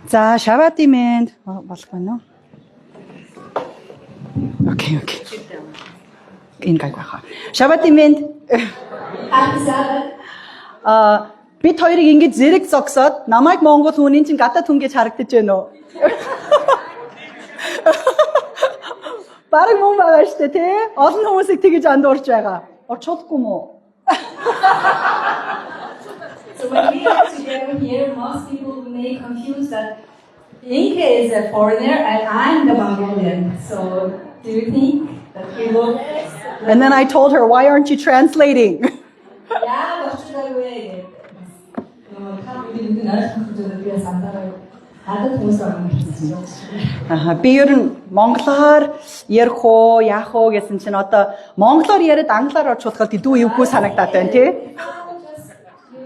자, 샤바티멘. 뭘까요? 오케이. 인가가. 샤바티멘. бид хоёрыг ингэж зэрэг зогсоод намайг Монгол хүнийн чинь гадаад хүн гэж харагдаж байна уу? Бараг мөн байгаа шүү дээ, тий? Олон хүмүүсийг тэгэж андуурч байгаа. Орчуулахгүй мó? So when we are together here, most people may confuse that Inge is a foreigner and I'm the Mongolian. So do you think that we look? And then I told her, why aren't you translating? Yeah, but should I wait? Би ер нь монголоор ярих уу, яах уу гэсэн чинь одоо монголоор яриад англиар орчуулахад илүү эвгүй санагдаад байна, тий?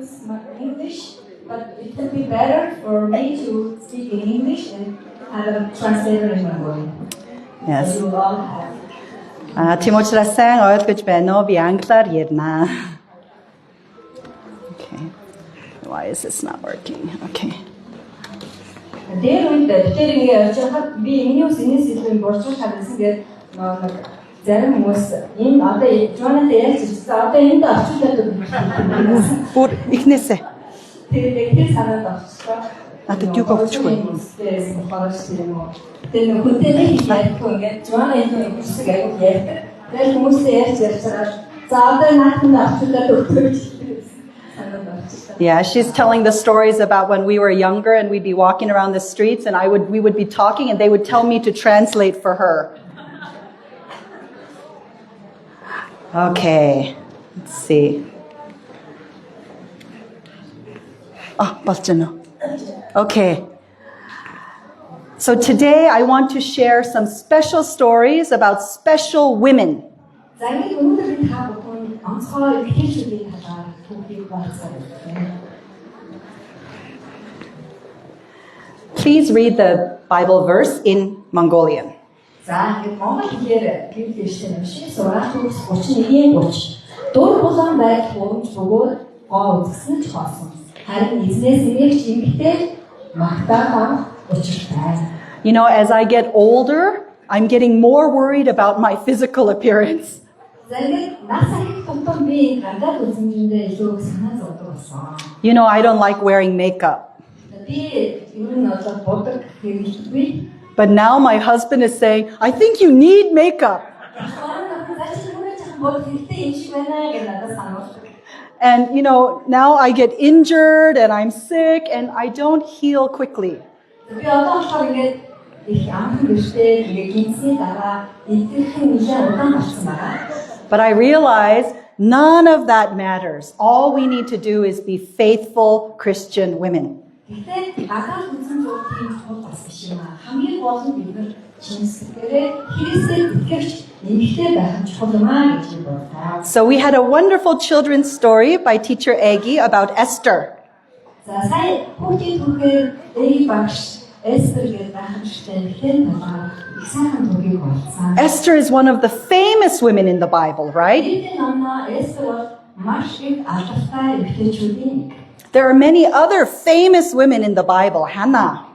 Use my English, but it would be better for me to speak in English and have a translator in Mongolian. Yes. You will all have. Тимочраа сайн ойлгож байна уу? Би англиар ярина. Okay. Why is this not working? Okay. Дээр үед тэр ингэ явж байхад би энэс илүү борцуулж харсан гэдэг зарим хүмүүс энэ одоо Jonathan ярьж байгаа. Одоо энд орчуулдаг байна. Бүр ихнээсээ. Тэр санаад авчихсан. Надад юу өгчихгүй. Тэр хүнтэй ярьхгүй ингээд Jonathan энэ хүсэг аяг ярьдаг. Тэр хүмүүсээ ярьж байгаа. За одоо наатанд орчуулдаг өгч. Yeah, she's telling the stories about when we were younger and we'd be walking around the streets and we would be talking and they would tell me to translate for her. Okay, let's see. Balchano. Okay. So today I want to share some special stories about special women. Please read the Bible verse in Mongolian. За ингээд Монгол хэлээр Библи ирсэн юм шиг сургаалт 31:30. Дур булан байдал хурамч бөгөөд гоо үзсэн ч хоосон. Харин эзнээс эмээгч эмэгтэй магтаах авах учиртай. You know, as I get older, I'm getting more worried about my physical appearance. За ингээд нас ахих тутам би гадаад үзмжиндээ илүү санаа зовдог болсон. You know, I don't like wearing makeup. Би ер нь одоо бодог хэрэглэхгүй. But now my husband is saying, I think you need makeup. And, you know, now I get injured and I'm sick and I don't heal quickly. But I realize none of that matters. All we need to do is be faithful Christian women. So we had a wonderful children's story by teacher Egi about Esther. Esther is one of the famous women in the Bible, right? There are many other famous women in the Bible. Hannah,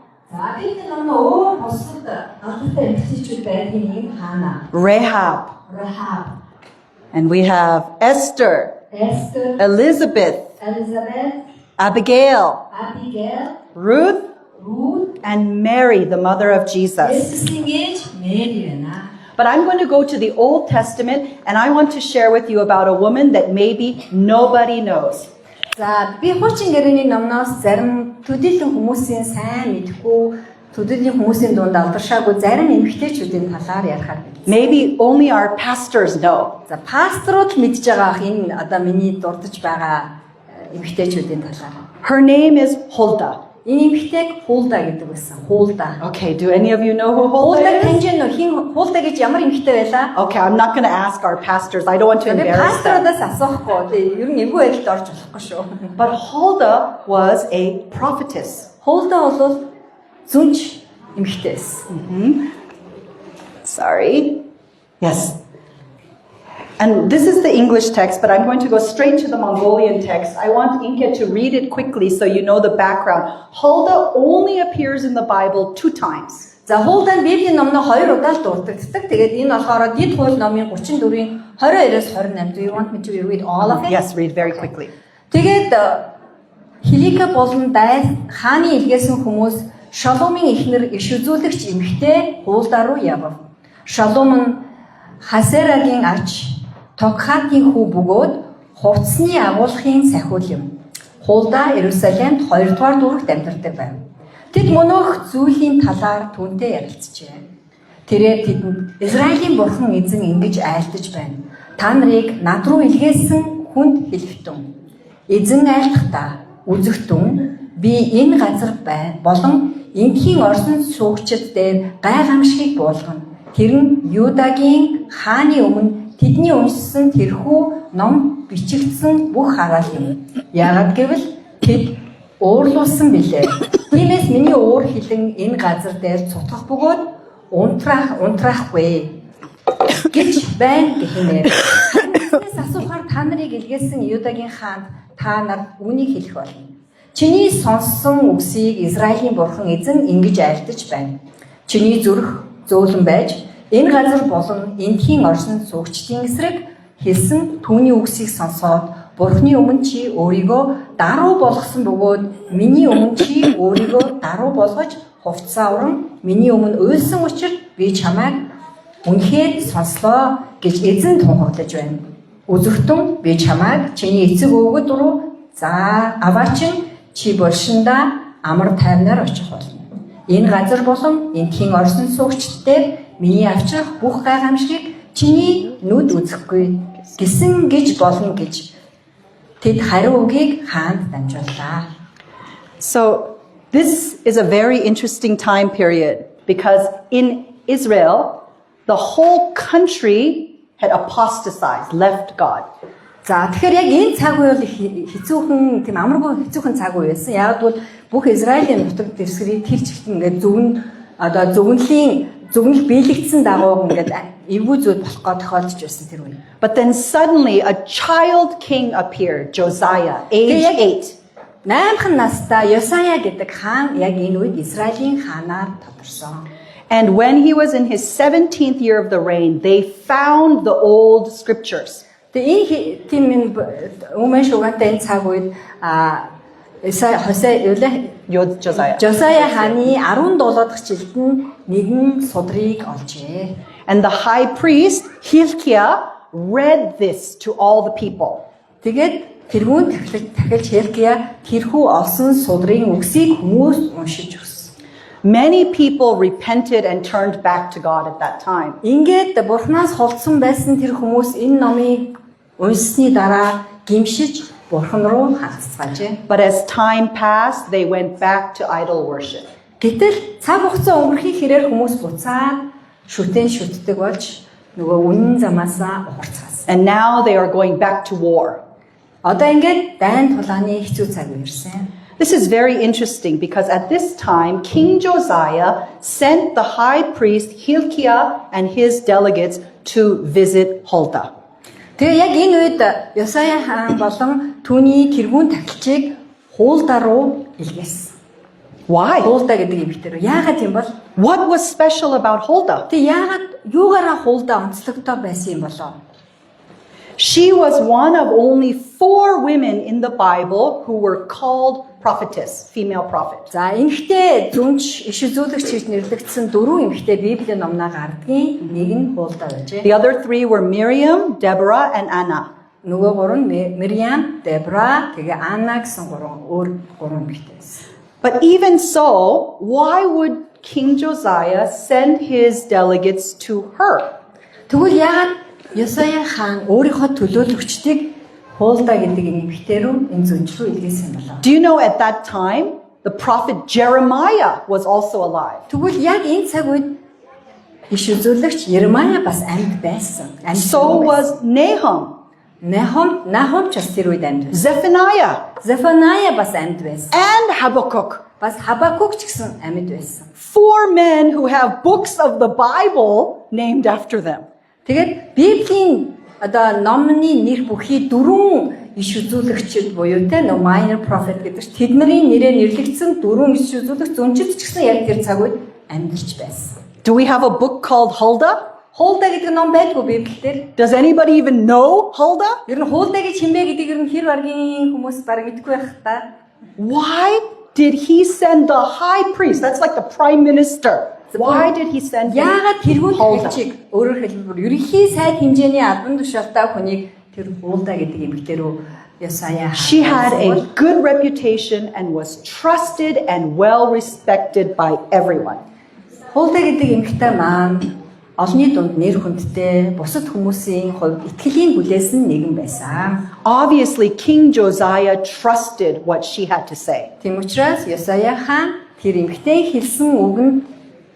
Rahab, and we have Esther, Elizabeth, Abigail, Ruth, and Mary, the mother of Jesus. But I'm going to go to the Old Testament and I want to share with you about a woman that maybe nobody knows. За би хуучин гэрээний номноос зарим төдийлөн хүмүүсийн сайн мэдгүй төдийлөн хүмүүсийн дунд алдаршаагүй зарим эмэгтэйчүүдийн талаар ярихаар байна. Maybe only our pastors know. За пасторууд мэдж байгаа энэ одоо миний дурдж байгаа эмэгтэйчүүдийн талаар. Her name is Huldah. Энэ эмэгтэйг Hulda гэдэг байсан. Hulda. Okay, do any of you know who Hulda Hulda is? хинжин хин Hulda гэж ямар эмэгтэй байлаа? Okay, I'm not going to ask our pastors. I don't want to embarrass them. Пасторудаас асуухгүй. Ер нь эвгүй байдалд орж болохгүй шүү. But Huldah was a prophetess. Hulda бол зүнж эмэгтэйс. Sorry. Yes. And this is the English text, but I'm going to go straight to the Mongolian text. I want Inke to read it quickly so you know the background. Huldah only appears in the Bible 2 times. За Хулда нь Библийн номноо 2 удаа л дурддагддаг. Тэгээд энэ болохоор Дэд хууль номын 34-ийн 22-оос 28. Do you want me to read all of it? Yes, read very quickly. Тэгээд Хилика болон хааны илгээсэн хүмүүс Шаломын эхнэр иш үзүүлэгч эмэгтэй Хулда руу явв. Шалом нь Хасерагийн ач Тогхатын хүү бөгөөд хувцсны агуулгын сахиул юм. Хулда Иерусалимд 2 дугаар дүүрэгт амьдардаг байв. Тэд мөнөөх зүйлийн талаар түүнтэй ярилцжээ. Тэрээр тэдэнд Израилийн бурхан эзэн ингэж айлтаж байна. Та нарыг над руу илгээсэн хүнд хэлэхтэн. Эзэн айлтахдаа үзэхтэн би энэ газар болон энтхийн орсон суугчид дээр гайхамшигыг буулгана. Тэр нь Юдагийн хааны өмнө тэдний уншсан тэрхүү ном бичигдсэн бүх хараал юм. Яагад гэвэл тэд уурлуулсан билээ. Тиймээс миний уур хилэн энэ газар дээр цутгах бөгөөд унтраахгүй гэж байна гэмээр. Танаас асуухаар та нарыг илгээсэн Юдагийн хаанд та нар үнийг хэлэх болно. Чиний сонссон үгсийг Израилийн бурхан эзэн ингэж айлтаж байна. Чиний зүрх зөөлөн байж энэ газар болон энтхийн орсон суугчдын эсрэг хэлсэн түүний үгсийг сонсоод Бурхны өмнө чи өөрийгөө даруу болгосон бөгөөд миний өмнө чи өөрийгөө даруу болгож хувцас авран миний өмнө уйлсан учраас би чамайг үнэхээр сонслоо гэж эзэн тунхаглаж байна. Үзэгтэн би чамайг чиний эцэг өвгөд руу аваачин чи болшинда амар тайвнаар очих болно. Энэ газар болон энтхийн орсон суугчдээр миний авчрах бүх гайхамшигыг чиний нүд үзэхгүй гэсэн гэж болно гэж тэд хариу үгийг хаанд дамжууллаа. So this is a very interesting time period because in Israel, the whole country had apostatized, left God. За тэгэхээр яг энэ цаг үе бол хэцүүхэн тийм амаргүй хэцүүхэн цаг үе байсан. Яг бол бүх Израилийн нутаг дэвсгэрийг тэр чигт ингээд зөвгөнлөх биелэгдсэн дагуу ингээд эвгүй зүйл болох гоо тохиолдож байсан тэр үе. But then suddenly a child king appeared, Josiah, age 8. 8хан настай Йосая гэдэг хаан яг энэ үед Израилийн хаанаар тодорсон. And when he was in his 17th year of the reign, they found the old scriptures. Тэгээ энэ тийм өмнө шугантай энэ цаг үед Josiah хааны 17 дахь жилд нэгэн судрыг олжээ. And the high priest Hilkiah read this to all the people. Тэгээд тэрүүн дахиж Hilkiah тэрхүү олсон судрын үгсийг хүмүүст уншиж өгсөн. Many people repented and turned back to God at that time. Ингээд Бурханаас холдсон байсан тэр хүмүүс энэ номыг уншсны дараа гимшиж Бурхан руу хандцгаажээ. But as time passed, they went back to idol worship. Гэтэл цаг хугацаа өнгөрөхийг хэрээр хүмүүс буцаад шүтдэг болж нөгөө үнэн замаасаа ухарцгаасан. And now they are going back to war. Одоо ингээд дайн тулааны хэцүү цаг ирсэн. This is very interesting because at this time, King Josiah sent the high priest Hilkiah and his delegates to visit Huldah. Тэгээ яг энэ үед Йосая хаан болон түүний тэргүүн тахилчийг Хулда руу илгээсэн. Why? Хулда гэдэг эмэгтэй рүү. Яагаад юм бол? What was special about Huldah? Тэгээ яагаад юугаараа Хулда онцлогтой байсан юм болоо? She was one of only 4 women in the Bible who were called prophetess, female prophet. За эмэгтэй зүнч иш үзүүлэгч гэж нэрлэгдсэн 4 эмэгтэй Библийн номноо гардгийн нэг нь Хулда байжээ. The other 3 were Miriam, Deborah, and Anna. Нөгөө 3 нь Мириам, Дебра, тэгээ Анна гэсэн 3 эмэгтэй байсан. But even so, why would King Josiah send his delegates to her? Тэгвэл яагаад Йосая хаан өөрийнхөө төлөөлөгчдийг Хулда гэдэг эмэгтэй рүү энэ зүнч рүү илгээсэн юм болоо? Do you know at that time, the prophet Jeremiah was also alive? Тэгвэл яг энэ цаг үед иш үзүүлэгч Ермая бас амьд байсан. So was Nahum. Нахум ч бас тэр үед амьд байсан. Zephaniah бас амьд байсан. and Habakkuk. Бас Хабакук ч гэсэн амьд байсан. 4 men who have books of the Bible named after them. Тэгээд Библийн одоо номны нэр бүхий дөрвөн иш үзүүлэгчд буюу те minor prophet гэдэг чинь тэдний нэрээр нэрлэгдсэн дөрвөн иш үзүүлэгч зөнчид ч гэсэн яг тэр цаг үед амьдарч байсан. Do we have a book called Huldah? Хулда гэдэг ном байдгүй Библиэлд. Does anybody even know Huldah? Ер нь хулда гэж хэмбэ гэдэг ер нь хэр баргийн хүмүүс бараг мэдэхгүй байх та. Why did he send the high priest? That's like the prime minister. Why did he send him? Яагаад тэрүүн Huldah? хэлчиг өөрөөр хэлбэл ерөнхий сайд хэмжээний албан тушаалтай хүнийг тэр хулда гэдэг эмэгтэй рүү Ясая. She had a good reputation and was trusted and well respected by everyone. Хулда гэдэг эмэгтэй маань олонний дунд нэр хүндтэй, бусад хүмүүсийн хувьд итгэлийн хүлээсэн нэгэн байсан. Obviously, King Josiah trusted what she had to say. Тийм учраас Ясая хаан тэр эмэгтэй хэлсэн үгэнд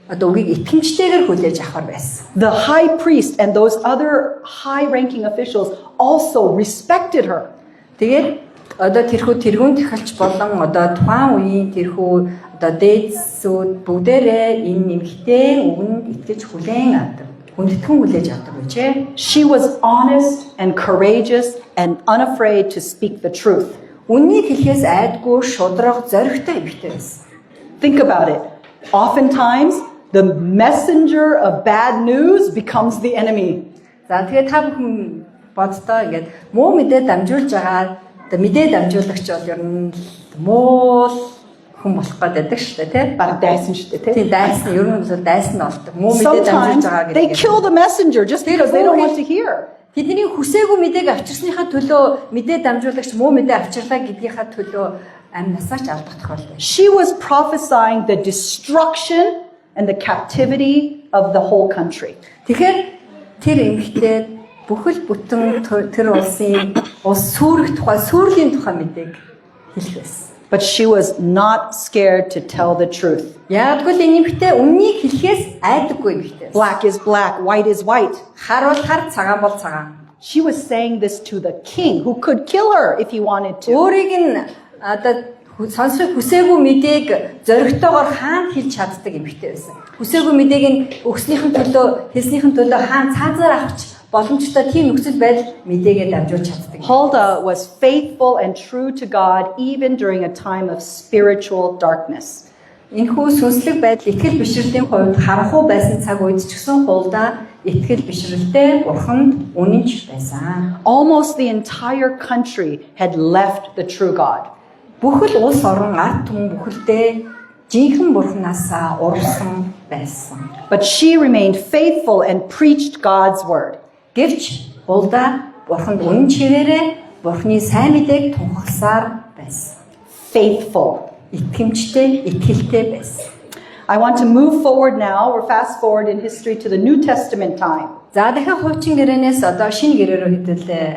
одоо үгийг итгэмжтэйгээр хүлээж авахар байсан. The high priest and those other high-ranking officials also respected her. Тэгээд одоо тэрхүү тэргүүн тахилч болон одоо тухайн үеийн тэрхүү одоо дээдсүүд бүгдээрээ энэ нэмэгтэй үгэнд итгэж хүлээн авдаг. Хүндэтгэн хүлээж авдаг гэжээ. She was honest and courageous and unafraid to speak the truth. Үннийг хэлэхээс айдгүй шудраг зоригтой эмэгтэй байсан. Think about it. Oftentimes, the messenger of bad news becomes the enemy. За тэгээд та бүхэн боддоо ингээд муу мэдээ дамжуулж байгаа одоо мэдээ дамжуулагч бол ер нь муу хүн болох гэдэг шүү дээ тийм Баг дайсан шүү дээ тийм. тийм дайсан ер нь бол дайсан болдог муу мэдээ дамжуулж Sometimes байгаа they гэдэг. kill the messenger just because they don't want to hear. Тэдний хүсээгүй мэдээг авчирсныхаа төлөө мэдээ дамжуулагч муу мэдээ авчирлаа гэдгийнхаа төлөө амнасаа ч алдах тохиолдол. She was prophesying the destruction and the captivity of the whole country. Тэгэхээр тэр эмэгтэй бүхэл бүтэн тэр улсын улс сүрэх тухай сүрлийн тухай мэдээг хэлэх байсан. But she was not scared to tell the truth. Яагтвэл энэ эмэгтэй үннийг хэлэхээс айдаггүй эмэгтэй. Black is black, white is white. Хар бол хар, цагаан бол цагаан. She was saying this to the king who could kill her if he wanted to. Өөрийг нь одоо сонсох хүсээгүй мэдээг зоригтойгоор хаан хэлж чаддаг эмэгтэй байсан. Хүсээгүй мэдээг нь өгснийхэн төлөө, хэлснийхэн төлөө хаан цаазаар авч боломжтой тийм нөхцөл байдал мэдээгээ дамжуулж чаддаг. Huldah was faithful and true to God even during a time of spiritual darkness. Энэхүү сүнслэг байдал итгэл бишрэлийн хувьд харанхуй байсан цаг үед ч гэсэн Huldah итгэл бишрэлтэй Бурханд үнэнч байсан. Almost the entire country had left the true God. Бүхэл улс орон ард түмэн бүхэлдээ жинхэнэ Бурханаасаа урсан байсан. But she remained faithful and preached God's word. Гэвч Huldah Бурханд үнэн чирээрээ Бурханы сайн мэдээг тунхагласаар байсан. Faithful. Итгэмжтэй, итгэлтэй байсан. I want to move forward now. We're fast forward in history to the New Testament time. За дахиад хуучин гэрээнээс одоо шинэ гэрээ рүү хэдүүлээ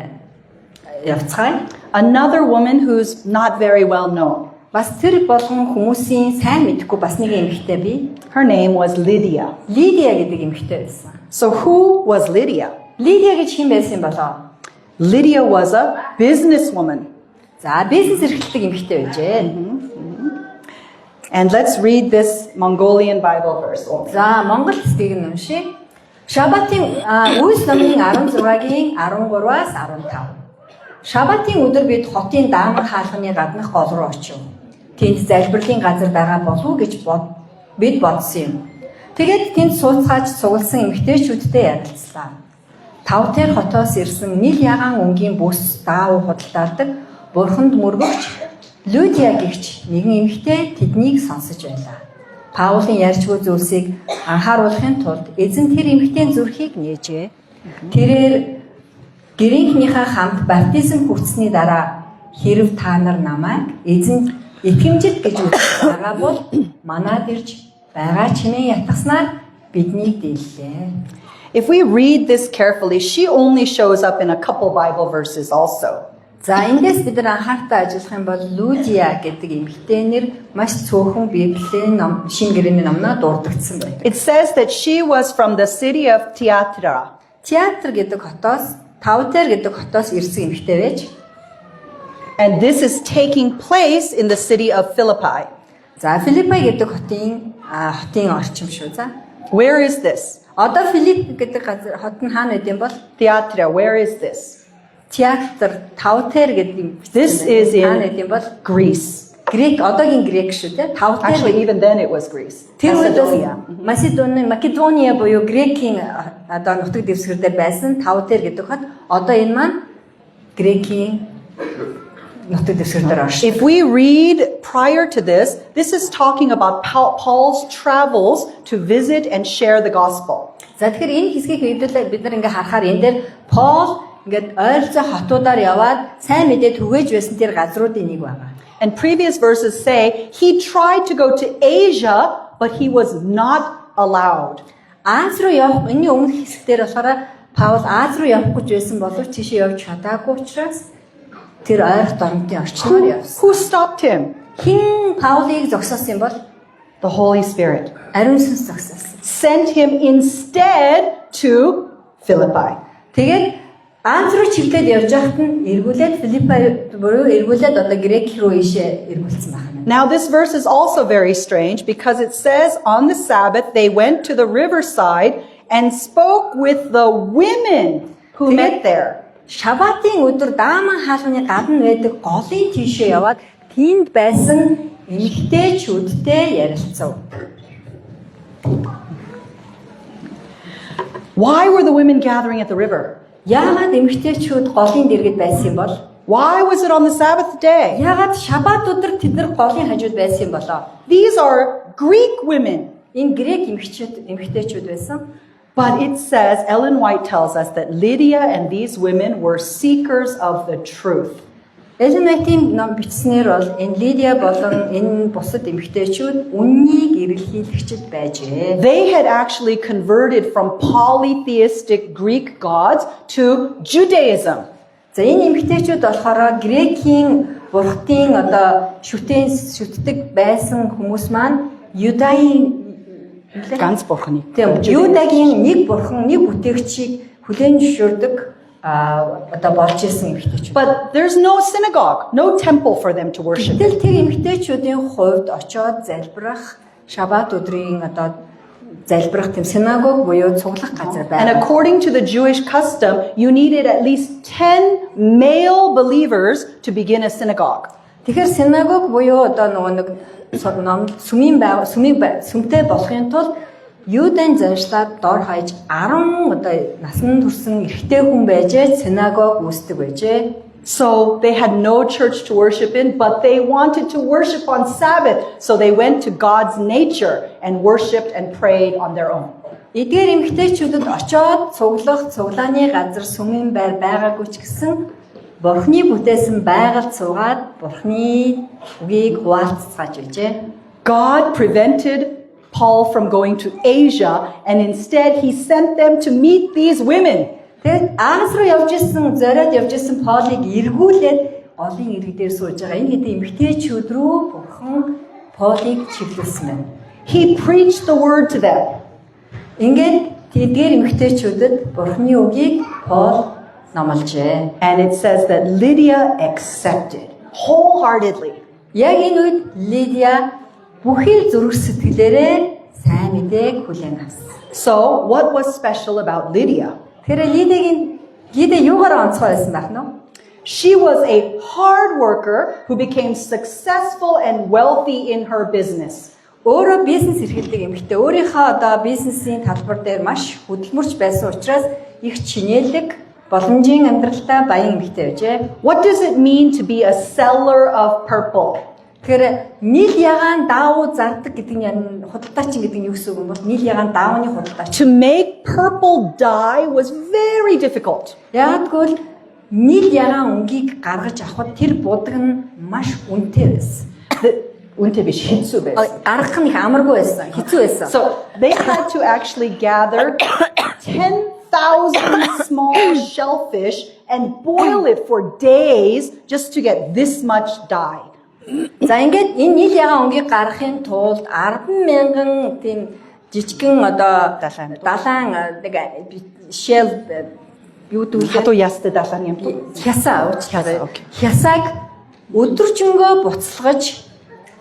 явцгаая. Another woman who's not very well known. Бас тэр болгон хүмүүсийн сайн мэдхгүй бас нэг эмэгтэй бий. Her name was Lydia. Лидия гэдэг эмэгтэй байсан. So who was Lydia? Лидия гэж хэн байсан болоо? Lydia was a businesswoman. За бизнес эрхлэлдэг эмэгтэй байжээ. And let's read this Mongolian Bible verse. За Монгол хэсгийг нь уншия. Шабатын Үйлс номын 16-гийн 13-аас 15. Шабатын өдөр бид хотын даамар хаалганы гаднах гол руу очив. Тэнд залбирлын газар байгаа болов уу гэж бид бодсон юм. Тэгээд тэнд сууцгаач цугласан эмэгтэйчүүдтэй ярилцлаа. Тавтер хотоос ирсэн нийл ягаан өнгийн бүс даав худалдаадаг Бурханд мөргөгч Лидия гэгч нэгэн эмэгтэй тэднийг сонсож байлаа. Паулын ярьж буй зүйлсийг анхааруулахын тулд эзэн тэр эмэгтэйн зүрхийг нээжээ. Тэрээр гэрийнхнийхээ хамт баптизм хүртсэний дараа хэрв та нар намайг эзэн итгэмжит гэж үзэж байгаа бол манад ирж байгаа чимээ ятгаснаар биднийг дийллээ. If we read this carefully, she only shows up in a couple Bible verses also. За эндээс бид нар анхаартай ажиллах юм бол Лидия гэдэг эмэгтэй нэр маш цөөхөн Библийн шинэ гэрээний номноо дурддагдсан байдаг. It says that she was from the city of Thyatira. Театр гэдэг хотоос Тавтер гэдэг хотоос ирсэн эмэгтэй байж. And this is taking place in the city of Philippi. За Филиппи гэдэг хотын орчим шүү. За. Where is this? Одоо Филипп гэдэг газар хот нь хаана байд юм бол Thyatira, where is this? театр Тавтер гэдэг This is хаана байд юм бол in Greece. Грек одоогийн Грек шүү дээ. Тавтер Actually, even then it was Greece. тэр үед Macedonia. Македония буюу Грекийн одоо нутаг дэвсгэр дээр байсан Тавтер гэдэг хот одоо энэ маань Грекийн нутаг дэвсгэр дээр оршин. If we read prior to this, this is talking about Paul's travels to visit and share the gospel. За тэгэхээр энэ хэсгийг хэвлэлээ бид нар ингээ харахаар энэ дээр Пол ингээд ойролцоо хотуудаар яваад сайн мэдээ түгээж байсан тэр газруудын нэг байна. And previous verses say he tried to go to Asia, but he was not allowed. Аз руу явах энэ өмнөх хэсгээр болохоор Паул Аз руу явах гэж байсан боловч тийшээ явж чадаагүй учраас тэр ойролт орнотын орчноор явсан. Who stopped him? Хин Паулыг зогсоосон юм бол The Holy Spirit ариун сүнс зогсоосон. sent him instead to Philippi. Тэгээд Аз руу чиглээд явж байхад нь эргүүлээд Филиппи буюу эргүүлээд одоо Грек руу ийшээ эргүүлсэн байна. Now this verse is also very strange because it says on the Sabbath they went to the riverside and spoke with the women who met there. Шабатын өдөр дааман хаалганы гадна байдаг голын тийшээ яваад тийнд байсан эмэгтэйчүүдтэй ярилцав. Why were the women gathering at the river? Яагаад эмэгтэйчүүд голын дэргэд байсан юм бол? Why was it on the Sabbath day? Яагаад шабат өдөр тэд нар голын хажууд байсан юм болоо? These are Greek women. Энэ грек эмэгтэйчүүд байсан. But it says, Ellen White tells us that Lydia and these women were seekers of the truth. Элен Вайтийн ном бичснээр бол энэ Лидия болон энэ бусад эмэгтэйчүүд үннийг эргэлхийлэгчд байжээ. They had actually converted from polytheistic Greek gods to Judaism. За энэ эмэгтэйчүүд болохоор Грекийн бурхтын одоо шүтдэг байсан хүмүүс маань Юдаийн Ганц бурхны. тийм Юдагийн нэг бурхан, нэг бүтээгчийг хүлээн зөвшөөрдөг одоо болж исэн эмэгтэйчүүд. But there's no synagogue, no temple for them to worship. Гэтэл тэр эмэгтэйчүүдийн хувьд очоод залбирах шабат өдрийн одоо залбирах тийм синагог буюу цуглах газар And байна. according to the Jewish custom, you needed at least 10 male believers to begin a synagogue. Тэгэхээр синагог буюу одоо нөгөө нэг сүмтэй болохын тулд Юудын заншлаад дор хаяж 10 одоо насанд хүрсэн эрэгтэй хүн байжээ синагог үүсдэг байжээ. So they had no church to worship in, but they wanted to worship on Sabbath. So they went to God's nature and worshiped and prayed on their own. Эдгээр эмэгтэйчүүдэд очоод цуглааны газар сүмийн байр байгаагүй ч гэсэн Бурхны бүтээсэн байгальд суугаад Бурхны үгийг хуваалцгааж байжээ. God prevented Paul from going to Asia, and instead he sent them to meet these women. Тэгээд Аз руу зориод явж исэн Полыг эргүүлээд голын ирэг дээр сууж байгаа. Энэ хэдийн эмэгтэйчүүд рүү Бурхан Полыг чиглүүлсэн байна. He preached the word to them. Ингээд тэдгээр эмэгтэйчүүдэд Бурхны үгийг Пол номложээ. And it says that Lydia accepted wholeheartedly. Яг энэ үед Лидия бүхий зүрх сэтгэлээрээ сайн мэдээг хүлээн авсан. So, what was special about Lydia? Тэр Лидия юугаар онцгой байсан байх нь? She was a hard worker who became successful and wealthy in her business. Өөрөө бизнес эрхэлдэг эмэгтэй. Өөрийнхөө одоо бизнесийн талбар дээр маш хөдөлмөрч байсан учраас их чинээлэг, боломжийн амьдралтай баян эмэгтэй байжээ. What does it mean to be a seller of purple? Тэгэхээр нийл ягаан даавуу зардаг гэдэг нь худалдаачин гэдэг нь юу гэсэн үг юм бол нийл ягаан даавны худалдаач. To make purple dye was very difficult. Яг тэгвэл нийл ягаан өнгийг гаргаж авахд тэр будаг нь маш үнэтэй байсан. Үнэтэй биш, хэцүү байсан. Гаргах нь их амаргүй байсан, хэцүү байсан. So they had to actually gather 10,000 small shellfish and boil it for days just to get this much dye. За ингээд энэ нийл ягаан өнгийг гаргахын тулд 10,000 тийм жижигхэн одоо далайн нэг shell юу дүүл Хатуу ястай далайн юм. хясааг өдөржингөө буцалгаж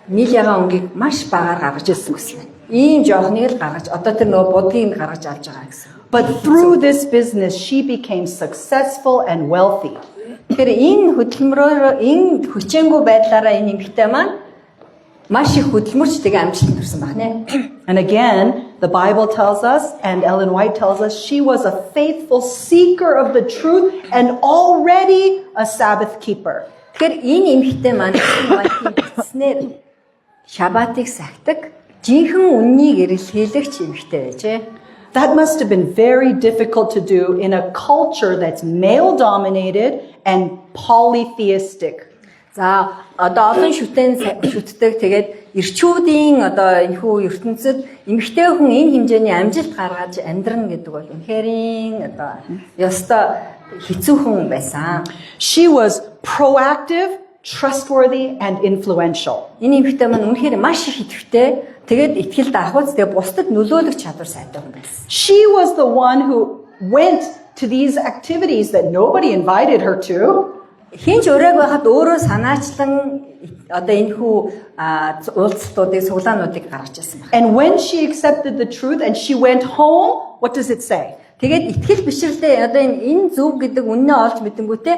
нийл ягаан өнгийг маш багаар гаргаж ирсэн гэсэн. ийм жоохныг л гаргаж одоо тэр нөгөө будгийг гаргаж авч байгаа гэсэн. But through this business, she became successful and wealthy. Тэгэхээр энэ хөдөлмөрөөр энэ хүчээнгүй байдлаараа энэ эмэгтэй маань маш их хөдөлмөрчдөг амжилтанд хүрсэн байна. And again, the Bible tells us, and Ellen White tells us, she was a faithful seeker of the truth and already a Sabbath keeper. Тэгэхээр энэ эмэгтэй маань бичснээр Шабатыг сахидаг, жинхэнэ үннийг эрэлхийлэгч эмэгтэй байжээ. That must have been very difficult to do in a culture that's male-dominated and polytheistic. За одоо олон шүтдэг тэгээд эрчүүдийн одоо энэхүү ертөнцид эмэгтэй хүн энэ хэмжээний амжилт гаргаж амьдрна гэдэг бол үнэхээр одоо ёстой хэцүү хүн байсан. She was proactive, trustworthy, and influential. Энэ эмэгтэй маань үнэхээр маш их идэвхтэй, тэгээд итгэл даахуйц тэгээд бусдад нөлөөлөх чадвар сайтай хүн байсан. She was the one who went to these activities that nobody invited her to. Хинч өрөөг байхад өөрөө санаачлан одоо энэхүү уулзалтуудыг суглаануудыг гаргаж ирсэн байна. And when she accepted the truth and she went home, what does it say? Тэгээд итгэл бишрэлдээ одоо энэ зөв гэдэг үннээ олж мэдэнгүүтээ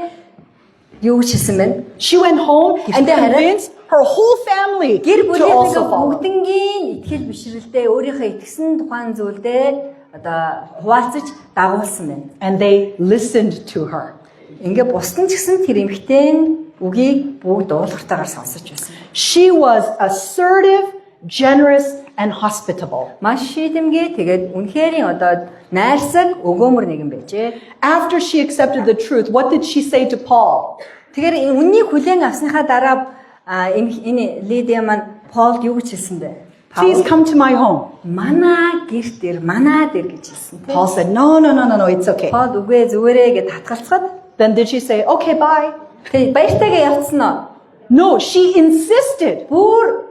юу гэж хэлсэн бэ? She went home and convinced her whole family гэр to бүлийн also follow. бүгднгийн итгэл бишрэлдээ өөрийнхөө итгэсэн тухайн зүйлдээ одоо хуваалцаж дагуулсан байна. And they listened to her. Ингээ бусдын ч гэсэн тэр эмэгтэйн үгийг бүгд уулгартаагаар сонсож байсан. She was assertive, generous, and hospitable. Маш шийдэмгий тэгээд үнэхээр одоо найрсаг өгөөмөр нэгэн байжээ. After she accepted the truth, what did she say to Paul? Тэгэхээр үннийг хүлээн авсныхаа дараа энэ Лидия маань Полд юу гэж хэлсэн бэ? Please come to my home. Манай гэрт ир, манаа дээр гэж хэлсэн тийм. Paul said, no, it's okay. Пол үгүй зүгээрээ гэж татгалцгаад Then did she say, okay, bye? тэгээд баяртайгаа явцсан уу? No, she insisted. Бүр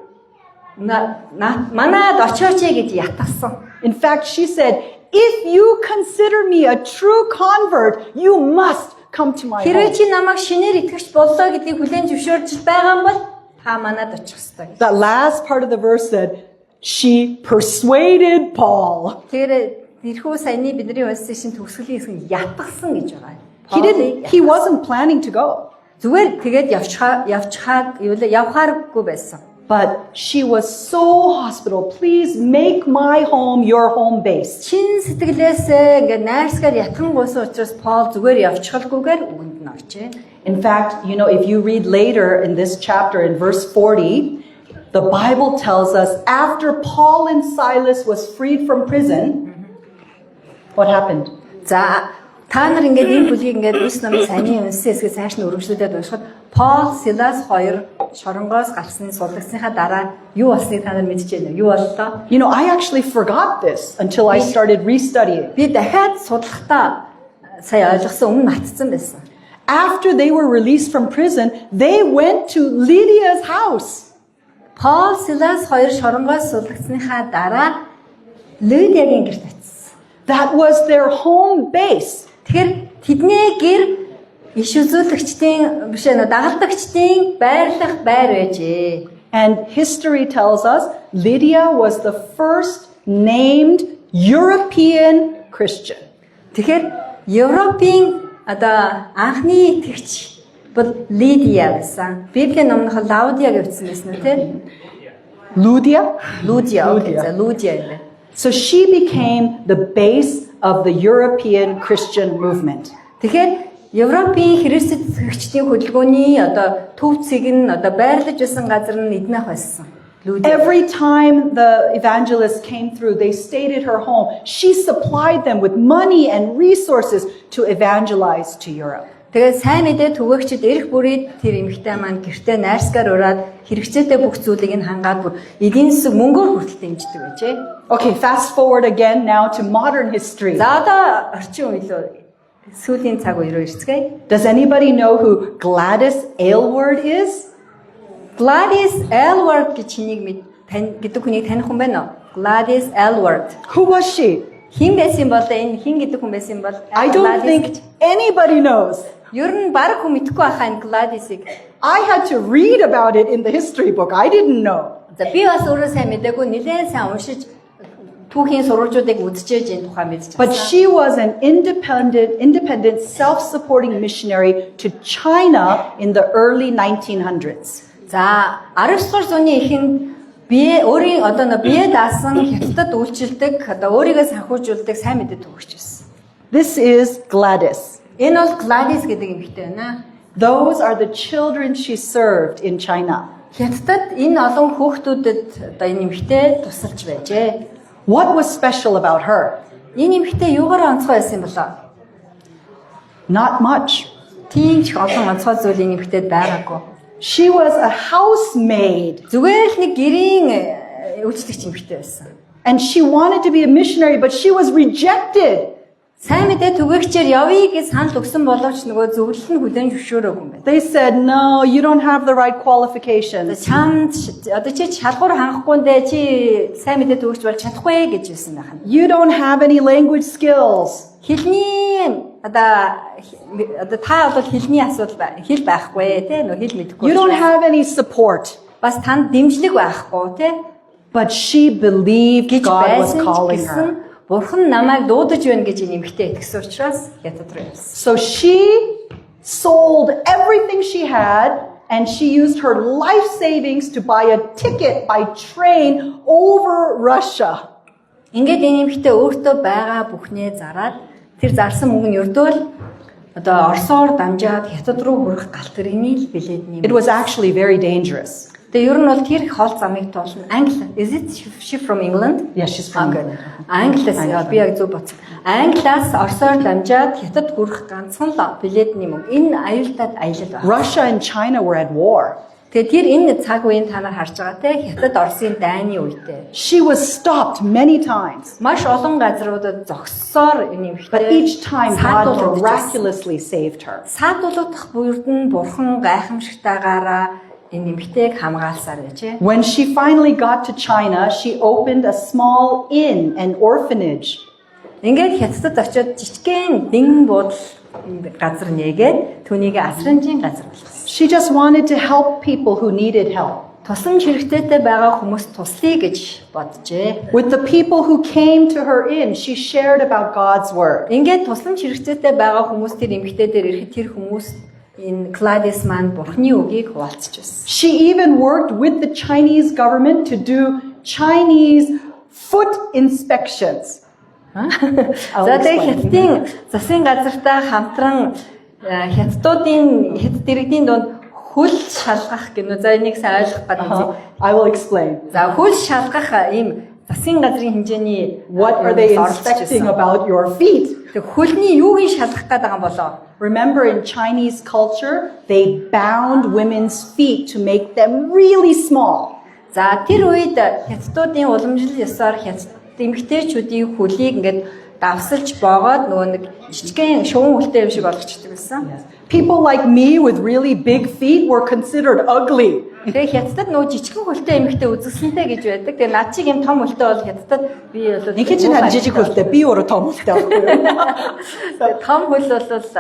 манад очооч гэж ятгсан. In fact, she said, if you consider me a true convert, you must come to my Хэрвээ home. чи намайг шинээр итгэж боллоо гэдгийг хүлээн зөвшөөрж байгаа юм бол та манад очих ёстой. That last part of the verse said, she persuaded Paul. Тэгэхээр тэрхүү саяны бидний уншсан шин төгсгөлийн хэсэг ятгсан гэж байгаа. He wasn't planning to go. Зүгээр тэгээд явхааргүй байсан. But she was so hospitable. Please make my home your home base. Чин сэтгэлээсээ ингээд найрсгаар ятган гуйсан учраас Пол зүгээр явчихалгүйгээр үгэнд нь орчээ. In fact, if you read later in this chapter in verse 40, the Bible tells us after Paul and Silas was freed from prison, what happened? За та нар ингээд энэ бүлгийг ингээд ус намын саний үнсээс цааш нь өргөжлүүлээд уншихад Пол, Силас хоёр шоронгоос гарсны суллагдсныхаа дараа юу болсныг та нар мэдэж байна уу? Юу боллоо? I actually forgot this until I started restudying. Би дахиад судлахдаа сая ойлгосон өмнө мартсан байсан. After they were released from prison, they went to Lydia's house. Пол, Силас хоёр шоронгоос суллагдсныхаа дараа Лидиагийн гэрт очив. That was their home base. Тэгэхээр тэдний гэр иш үзүүлэгчдийн биш дагалдагчдын байрлах байр байжээ. And history tells us Lydia was the first named European Christian. Тэгэхээр Европын одоо анхны итгэгч бол Лидия байсан. Библийн номнох Лаудия гэсэн байсан үү те? Лудия? Лудия юм. So she became the base of the European Christian movement. Тэгэхээр Европын Христ итгэгчдийн хөдөлгөөний одоо төвцийг нь одоо байрлаж байсан газар нь эднэх байсан. Every time the evangelists came through, they stayed at her home. She supplied them with money and resources to evangelize to Europe. Тэгээд сайн мэдээ түгээгчд эрх бүрээд тэр эмэгтэй маань гэртээ найрсгаар ураад хэрэгцээтэй бүх зүйлийг нь хангаад бүр эдийн засаг мөнгөөр хүртэл дэмждэг байжээ. Okay, fast forward again now to modern history. За одоо орчин үе рүү сүүлийн цаг үе рүү ирцгээе. Does anybody know who Gladys Aylward is? Gladys Aylward гэж хүнийг гэдэг хүнийг таних хүн байна уу? Gladys Aylward. Who was she? Хин байсан бол энэ хин гэдэг хүн байсан бол I don't think anybody knows. Ер нь баг хүн мэдэхгүй байхаа энэ Gladys-ийг. I had to read about it in the history book. I didn't know. За би бас өөрөө сайн мэдээгүй нэлээд сайн уншиж түүхийн сурвалжуудыг үзчихэж энэ тухай мэдчихсэн. But she was an independent, self-supporting missionary to China in the early 1900s. За 19 дугаар зууны эхэнд бие өөрийн одоо нөө бие даасан хятадд үйлчилдэг одоо өөрийгөө санхүүжүүлдэг сайн мэдээ төгсч байсан. This is Gladys. Энэ бол Gladys гэдэг эмэгтэй байна. Those are the children she served in China. Хятадд энэ олон хүүхдүүдэд одоо энэ эмэгтэй тусалж байжээ. What was special about her? Энэ эмэгтэй юугаар онцгой байсан юм болоо? Not much. Тийм ч олон онцгой зүйл энэ эмэгтэйд байгаагүй. She was a housemaid. Зүгээр л нэг гэрийн үйлчлэгч эмэгтэй байсан. And she wanted to be a missionary, but she was rejected. Сайн мэдээ түгээгчээр явъя гэж санал өгсөн боловч нөгөө зөвлөл нь хүлээн зөвшөөрөөгүй юм байна. They said, no, you don't have the right qualifications. Чамд одоо чи шалгуур хангахгүй нэ чи сайн мэдээ түгэж бол чадахгүй гэж хэлсэн байна. You don't have any language skills. Хэлний одоо та бол хэлний асуудал хэл байхгүй тий нөө хэл мэдэхгүй. You don't have any support. Бас танд дэмжлэг байхгүй тий. But she believed God was calling her. Бурхан намайг дуудаж байна гэж энэ эмэгтэй итгэсэн учраас хятад руу явсан. So she sold everything she had and she used her life savings to buy a ticket by train over Russia. Ингээд энэ эмэгтэй өөртөө байгаа бүхнээ зараад тэр зарсан мөнгө нь ердөө л одоо Оросоор дамжаад хятад руу хүрэх галт тэрэгний л билет нэм. It was actually very dangerous. Тэгээ ер нь бол тэр хол замыг туулна. Англи. Is it she from England? Yes, she's from England. Англиас би яг зөв бодсон. Англиас Оросоор дамжаад хятад хүрэх ганцхан л билетний мөнгө. Энэ аюултад аялал байна. Russia and China were at war. Тэгээ тэр энэ цаг үеийн та нар харж байгаа те хятад Оросын дайны үедээ. She was stopped many times. Маш олон газруудад зогссоор энэ эмэгтэй. But each time God miraculously saved her. Саадуулах буйрд нь бурхан гайхамшигтайгаараа энэ эмэгтэйг хамгаалсаар байжээ. When she finally got to China, she opened a small inn, an orphanage. Ингээд хятадд очиод жижигхэн дэн буудал газар нээгээд түүнийг асрамжийн газар болгосон. She just wanted to help people who needed help. Тусламж хэрэгтэйтэй байгаа хүмүүст туслая гэж боджээ. With the people who came to her inn, she shared about God's word. Ингээд тусламж хэрэгтэйтэй байгаа хүмүүс тэр эмэгтэй дээр ирэхэд тэр хүмүүс энэ Gladys маань бурхны үгийг хуваалцж байсан. She even worked with the Chinese government to do Chinese foot inspections. За тэгээд хятадын засгийн газартаа хамтран хятад иргэдийн дунд хөл шалгах гэнэ. За энийг сайн ойлгох гэдэг. I will explain. За хөл шалгах ийм засгийн газрын хэмжээний What are they inspecting about your feet? Тэг хөлний юуг шалгах гэдэг юм болоо. Remember, in Chinese culture, they bound women's feet to make them really small. За тэр үед хятадуудын уламжлал ёсоор хятад эмэгтэйчүүдийн хөлийг ингээд давсалж боогоод нөгөө нэг жижигхэн шувуу хөлтэй юм шиг болгочдөг байсан. People like me with really big feet were considered ugly. Тэгээ хятадд нөгөө жижигхэн хөлтэй эмэгтэй үзэсгэлэнтэй гэж байдаг. Тэгээ над чиг юм том хөлтэй бол хятадд би бол Нэг чинь жижиг хөлтэй, би өөрөө том хөлтэй байхгүй. том хөл бол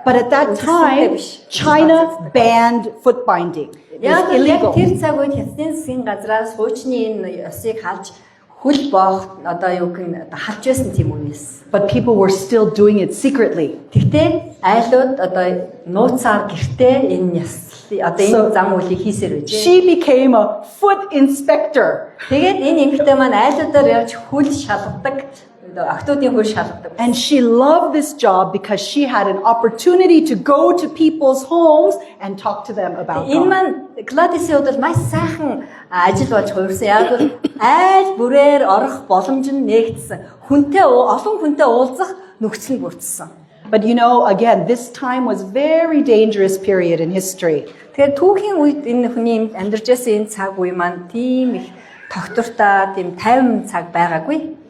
But at that time, China banned foot binding. It was illegal. Тэр цаг үед хятадын засгийн газраас хуучны энэ ёсыг халж хөл боох одоо юу гэн халж байсан тийм үеэс. But people were still doing it secretly. Тэгтээ айлууд одоо нууцаар гэртээ энэ ёс одоо энэ зам үйлийг хийсээр байжээ. She became a foot inspector. Тэгээд энэ эмэгтэй маань айлуудаар явж хөл шалгадаг, охтуудын хөл шалгадаг. And she loved this job because she had an opportunity to go to people's homes and talk to them about Энэ God. маань Gladys-ийн хувьд маш сайхан ажил болж хувирсан. Яг бол айл бүрээр орох боломж нь нээгдсэн. Олон хүнтэй уулзах нөхцөл бүрдсэн. But you know, again, this time was very dangerous period in history. Тэгэхээр түүхийн үед энэ хүний амьдарч байсан энэ цаг үе маань тийм их тогтвортой, тийм тайван цаг байгаагүй.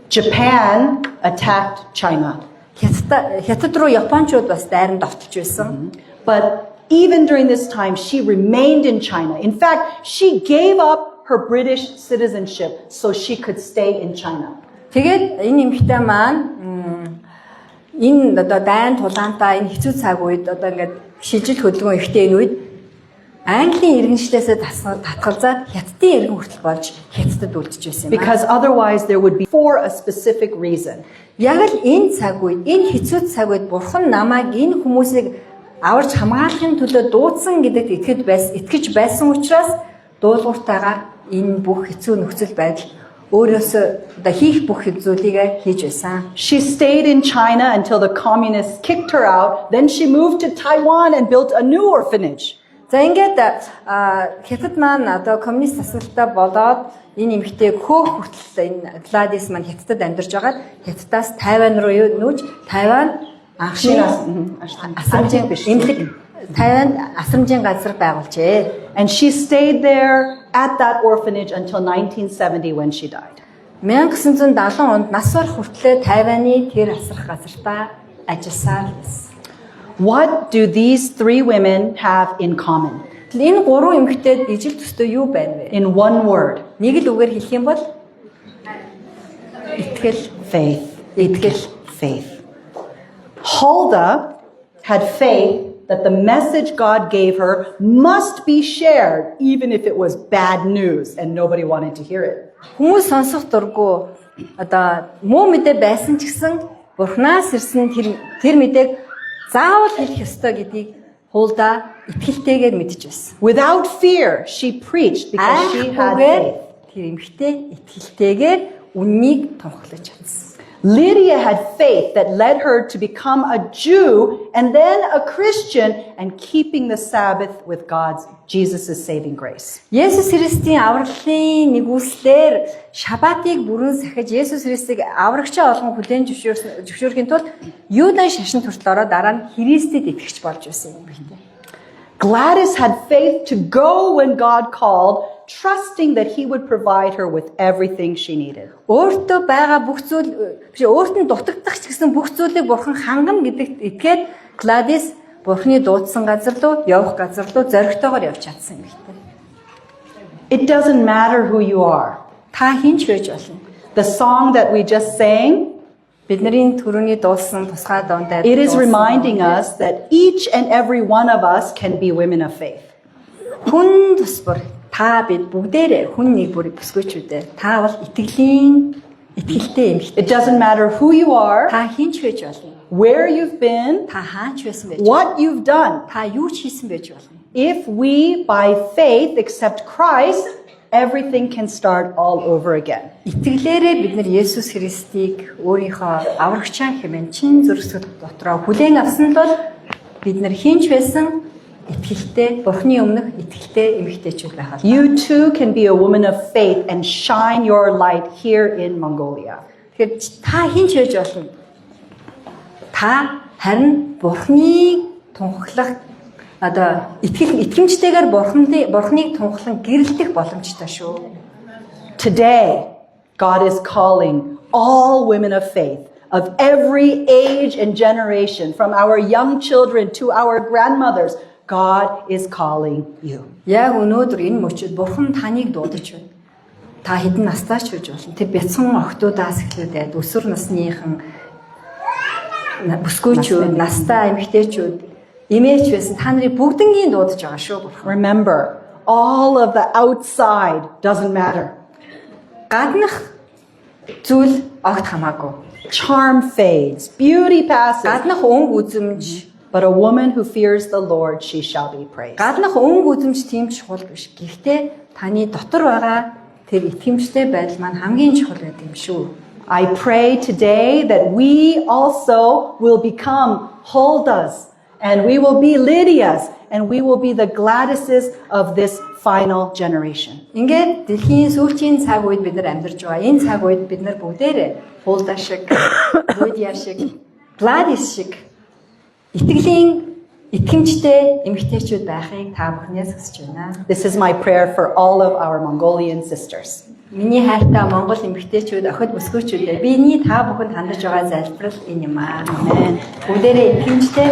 Japan attacked China. Хятад руу Япончууд бас дайран довтолж байсан. But even during this time, she remained in China. In fact, she gave up her British citizenship so she could stay in China. Тэгээд энэ эмэгтэй маань энэ одоо дайн тулаантаа энэ хэцүү цаг үед одоо ингээд шижил хөдөлгөөн ихтэй энэ үед Английн иргэншлээсээ татгалзаад Хятадын иргэн хүртэл болж Хятадд үлдэж байсан юм. Because otherwise there would be for a specific reason. Яг л энэ цаг үед, энэ хэцүү цаг үед Бурхан намайг энэ хүмүүсийг аварж хамгаалахын төлөө дуудсан гэдэгт итгэж байсан учраас дуулууртайгаар энэ бүх хэцүү нөхцөл байдал өөрөөсөө одоо хийх бүх зүйлийг хийж байсан. She stayed in China until the communists kicked her out. Then she moved to Taiwan and built a new orphanage. За ингээд Хятад маань одоо коммунист засаглалтаа болоод энэ эмэгтэйг хөөх хүртэл энэ Гладис маань Хятадд амьдарч байгаад Хятадаас Тайван руу нүүж Тайван анхны асрамжийн эмнэлэг Тайванд асрамжийн газар байгуулжээ. And she stayed there at that orphanage until 1970 when she died. 1970 онд нас барах хүртлээр Тайваны тэр асрах газартаа ажилласаар байсан. What do these three women have in common? Энэ гурван эмэгтэйд ижил төстэй юу байна вэ? In one word. Нэг л үгээр хэлэх юм бол итгэл, Faith. итгэл. Faith. Huldah had faith that the message God gave her must be shared even if it was bad news and nobody wanted to hear it. Хүмүүс сонсох дурггүй одоо муу мэдээ байсан ч гэсэн Бурханаас ирсэн тэр мэдээг заавал хэлэх ёстой гэдгийг Huldah итгэлтэйгээр мэдж байсан. Without fear, she preached because she had faith. Тэр эмэгтэй итгэлтэйгээр үннийг тунхаглаж чадсан. Lydia had faith that led her to become a Jew and then a Christian and keeping the Sabbath with Jesus' saving grace. Есүс Христийн авралын нэгүслэр Шабатыг бүрэн сахиж Есүс Христийг аврагчаа олгон хүлээн зөвшөөрөхийн тулд Юудан шашин хүртэл ороод дараа нь Христэд итгэж болж байсан юм байна. Gladys had faith to go when God called, trusting that he would provide her with everything she needed. Өөртөө байгаа бүх зүйл өөрт нь дутагдах ч гэсэн бүх зүйлийг Бурхан хангана гэдэгт итгээд Gladys Бурханы дуудсан газар руу явах газар руу зоригтойгоор явж чадсан юм байна. It doesn't matter who you are. Та хинч байж болно. The song that we just sang, Бидний түрүүний дуулсан тусгай дуундаа it is reminding us that each and every one of us can be women of faith. Хүн тусбар та бид бүгдээрээ хүн нэг бүрийг бүсгүйчүүдээ та бол итгэлтэй эмэгтэй. It doesn't matter who you are, Та хинч байж болно. where you've been, Та хаач байсан байж болно. what you've done. Та юу ч хийсэн байж болно. If we, by faith, accept Christ, everything can start all over again. Итгэлээрээ бид нар Есүс Христийг өөрийнхөө аврагчаа хэмээн чин зөрсгөл дотроо хүлээн авсан бол бид нар хинч байсан итгэлтэй Бурхны өмнөх итгэлтэй эмэгтэйчүүд байх албаа. You too can be a woman of faith and shine your light here in Mongolia. Тэгэхээр та хинч байж болно. Та харин Бурхныг тунхаглах одоо итгэмжтэйгээр Бурхныг тунхлан гэрэлтэх боломжтой шүү. Today, God is calling all women of faith of every age and generation, from our young children to our grandmothers. God is calling you. Яг өнөөдөр энэ мөчид Бурхан таныг дуудаж байна. Та хэдэн настай ч байж болно. Тэр бяцхан охтуудаас эхлээд өсвөр насныхан бүсгүйчүүд, настай эмэгтэйчүүд, эмээч байсан та нарыг бүгднгийн дуудаж байгаа шүү Бурхан. Remember, all of the outside doesn't matter. Гаднах зүйл огт хамаагүй. Charm fades, beauty passes, Гаднах өнгө үзэмж, but a woman who fears the Lord, she shall be praised. гаднах өнгө үзэмж тийм чухал биш. Гэхдээ таны дотор байгаа тэр итгэмжтэй байдал маань хамгийн чухал байд юм шүү. I pray today that we also will become Huldas, and we will be Lydias, and we will be the Gladyses of this final generation. Ингээд дэлхийн сүүлчийн цаг үед бид нар амьдарч байгаа. Энэ цаг үед бид нар бүгдээрээ Hulda шиг, Lydia шиг, Gladys шиг итгэмжтэй эмэгтэйчүүд байхыг та бүхнээс хүсэж байна. This is my prayer for all of our Mongolian sisters. Миний хайртай Монгол эмэгтэйчүүд, охид бүсгүйчүүдээ биний та бүхэнд хандаж байгаа залбирал энэ юм аа. Amen. Бүгдээрээ итгэмжтэй